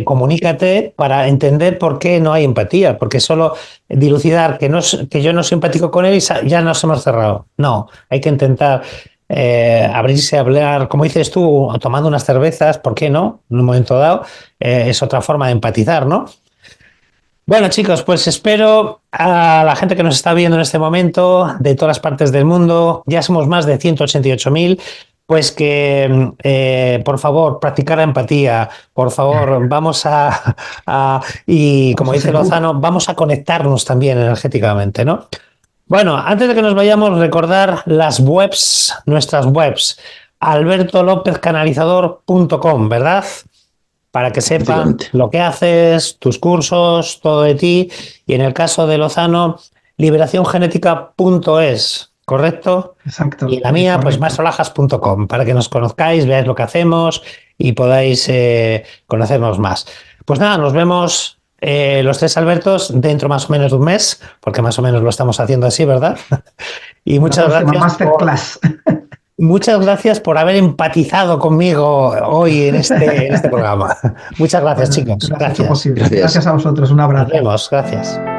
comunícate para entender por qué no hay empatía, porque solo dilucidar que yo no soy empático con él y ya nos hemos cerrado. No, hay que intentar abrirse a hablar, como dices tú, tomando unas cervezas, ¿por qué no? En un momento dado, es otra forma de empatizar, ¿no? Bueno, chicos, pues espero a la gente que nos está viendo en este momento, de todas las partes del mundo, ya somos más de 188.000, pues que, por favor, practicar la empatía, por favor, y como Vamos a dice ser uno. Lozano, vamos a conectarnos también energéticamente, ¿no? Bueno, antes de que nos vayamos, recordar las webs, nuestras webs, albertolopezcanalizador.com, ¿verdad? Para que sepan Efectivamente. lo que haces, tus cursos, todo de ti. Y en el caso de Lozano, liberaciongenética.es, ¿correcto? Y Exacto, la mía, pues correcto. mastrolajas.com, para que nos conozcáis, veáis lo que hacemos y podáis conocernos más. Pues nada, nos vemos los tres Albertos dentro más o menos de un mes, porque más o menos lo estamos haciendo así, ¿verdad? Y La próxima masterclass. muchas gracias por haber empatizado conmigo hoy en este programa. Muchas gracias, Bueno, chicos. lo has hecho Gracias. posible. Gracias. Gracias a vosotros. Un Nos abrazo. vemos. Gracias.